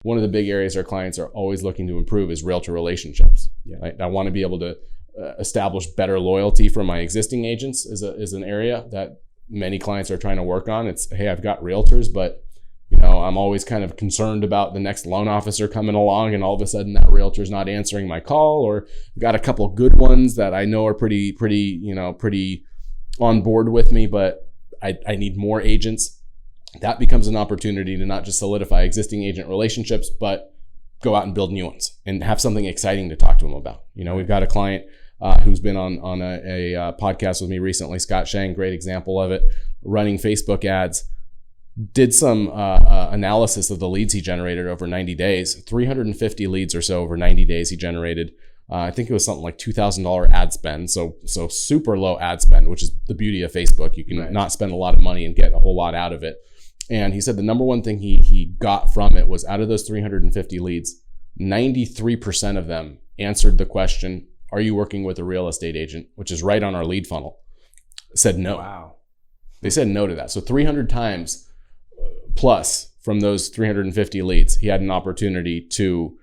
one of the big areas our clients are always looking to improve is realtor relationships. Yeah. Right? I want to be able to establish better loyalty from my existing agents is an area that many clients are trying to work on. It's, hey, I've got realtors, but I'm always kind of concerned about the next loan officer coming along and all of a sudden that realtor's not answering my call, or I've got a couple good ones that I know are pretty on board with me, but I need more agents. That becomes an opportunity to not just solidify existing agent relationships, but go out and build new ones and have something exciting to talk to them about. We've got a client who's been on a podcast with me recently, Scott Shang, great example of it, running Facebook ads, did some analysis of the leads he generated over 90 days, 350 leads or so over 90 days he generated. I think it was something like $2,000 ad spend. So super low ad spend, which is the beauty of Facebook. You can not spend a lot of money and get a whole lot out of it. And he said the number one thing he got from it was, out of those 350 leads, 93% of them answered the question, are you working with a real estate agent? Which is right on our lead funnel. Said no. Wow. They said no to that. So 300 times plus from those 350 leads, he had an opportunity to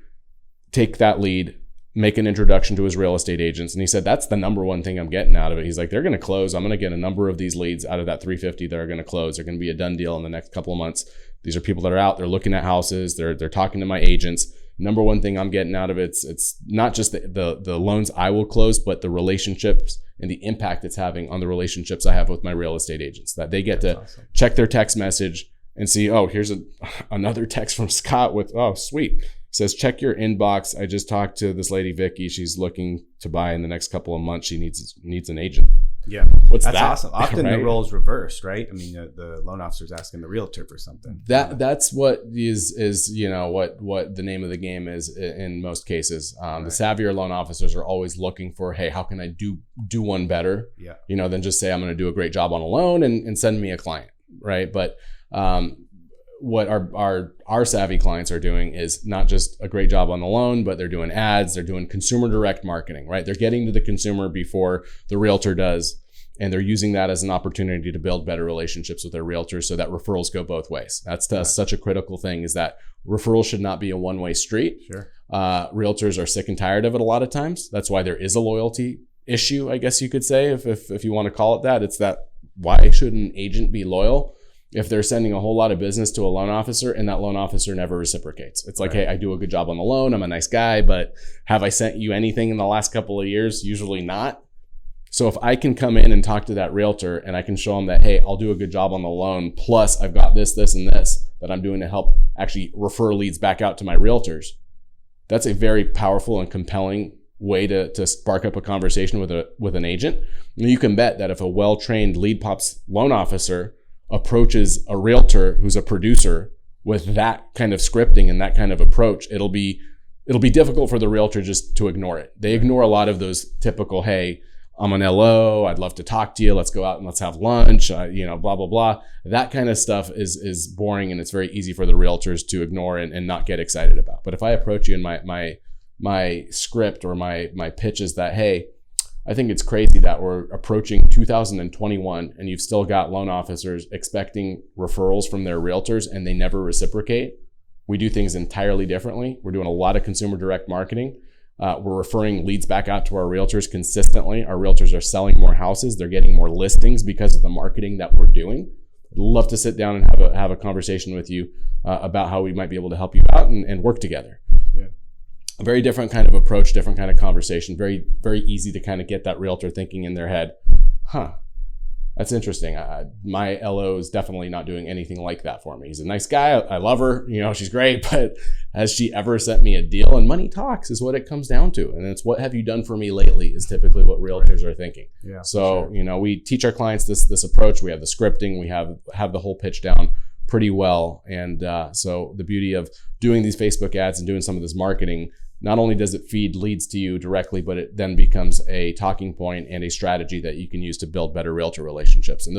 take that lead, make an introduction to his real estate agents. And he said, that's the number one thing I'm getting out of it. He's like, they're going to close. I'm going to get a number of these leads out of that 350 that are going to close. They're going to be a done deal in the next couple of months. These are people that are out, they're looking at houses, they're talking to my agents. Number one thing I'm getting out of it's not just the loans I will close, but the relationships and the impact it's having on the relationships I have with my real estate agents, that they get to check their text message and see, oh, here's another text from Scott with, oh, sweet. Says, check your inbox. I just talked to this lady, Vicky. She's looking to buy in the next couple of months. She needs an agent. Yeah. That's awesome. Often right? The role is reversed, right? I mean, the loan officer's asking the realtor for something. That's what is what the name of the game is in most cases. The savvier loan officers are always looking for, hey, how can I do one better? Yeah. Than just say I'm going to do a great job on a loan and send me a client, right? But what our savvy clients are doing is not just a great job on the loan, but they're doing ads, they're doing consumer direct marketing, right? They're getting to the consumer before the realtor does, and they're using that as an opportunity to build better relationships with their realtors so that referrals go both ways. That's to us such a critical thing, is that referrals should not be a one-way street. Sure. Realtors are sick and tired of it a lot of times. That's why there is a loyalty issue, I guess you could say, if you want to call it that. It's that, why should an agent be loyal if they're sending a whole lot of business to a loan officer and that loan officer never reciprocates? It's like, hey, I do a good job on the loan, I'm a nice guy, but have I sent you anything in the last couple of years? Usually not. So if I can come in and talk to that realtor and I can show them that, hey, I'll do a good job on the loan, plus I've got this, and this that I'm doing to help actually refer leads back out to my realtors, that's a very powerful and compelling way to spark up a conversation with an agent. And you can bet that if a well-trained leadPops loan officer approaches a realtor who's a producer with that kind of scripting and that kind of approach, it'll be difficult for the realtor just to ignore it. They ignore a lot of those typical, hey, I'm an LO, I'd love to talk to you, let's go out and let's have lunch, blah, blah, blah. That kind of stuff is boring, and it's very easy for the realtors to ignore and not get excited about. But if I approach you in my script or my pitch is that, hey, I think it's crazy that we're approaching 2021 and you've still got loan officers expecting referrals from their realtors and they never reciprocate. We do things entirely differently. We're doing a lot of consumer direct marketing. We're referring leads back out to our realtors consistently. Our realtors are selling more houses. They're getting more listings because of the marketing that we're doing. I'd love to sit down and have a conversation with you about how we might be able to help you out and work together. Yeah. A very different kind of approach, different kind of conversation. Very, very easy to kind of get that realtor thinking in their head, that's interesting. My LO is definitely not doing anything like that for me. He's a nice guy. I love her. She's great, but has she ever sent me a deal? And money talks is what it comes down to. And it's what have you done for me lately is typically what realtors are thinking. Yeah, so, sure. We teach our clients this approach. We have the scripting. We have the whole pitch down pretty well. And so the beauty of doing these Facebook ads and doing some of this marketing, not only does it feed leads to you directly, but it then becomes a talking point and a strategy that you can use to build better realtor relationships. And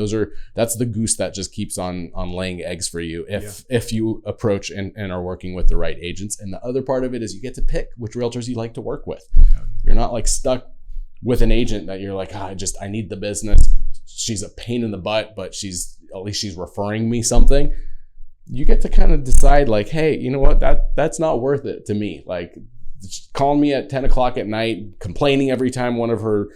that's the goose that just keeps on laying eggs for you if you approach and are working with the right agents. And the other part of it is you get to pick which realtors you like to work with. You're not like stuck with an agent that you're like, I need the business. She's a pain in the butt, but at least she's referring me something. you get to kind of decide like, hey, you know what, that's not worth it to me. Like calling me at 10 o'clock at night, complaining every time one of her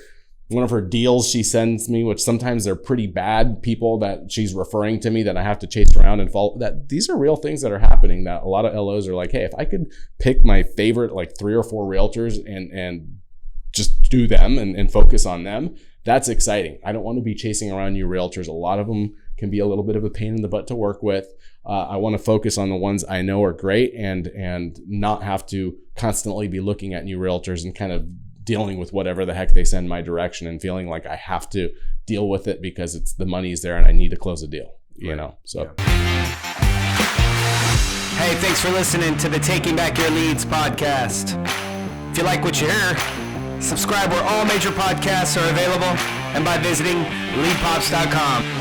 deals she sends me, which sometimes they're pretty bad people that she's referring to me that I have to chase around and follow. That these are real things that are happening, that a lot of LOs are like, hey, if I could pick my favorite like 3 or 4 realtors and just do them and focus on them, that's exciting. I don't want to be chasing around new realtors. A lot of them can be a little bit of a pain in the butt to work with. I want to focus on the ones I know are great and not have to constantly be looking at new realtors and kind of dealing with whatever the heck they send my direction and feeling like I have to deal with it because it's the money's there and I need to close a deal, you know? So. Hey, thanks for listening to the Taking Back Your Leads podcast. If you like what you hear, subscribe where all major podcasts are available and by visiting leadpops.com.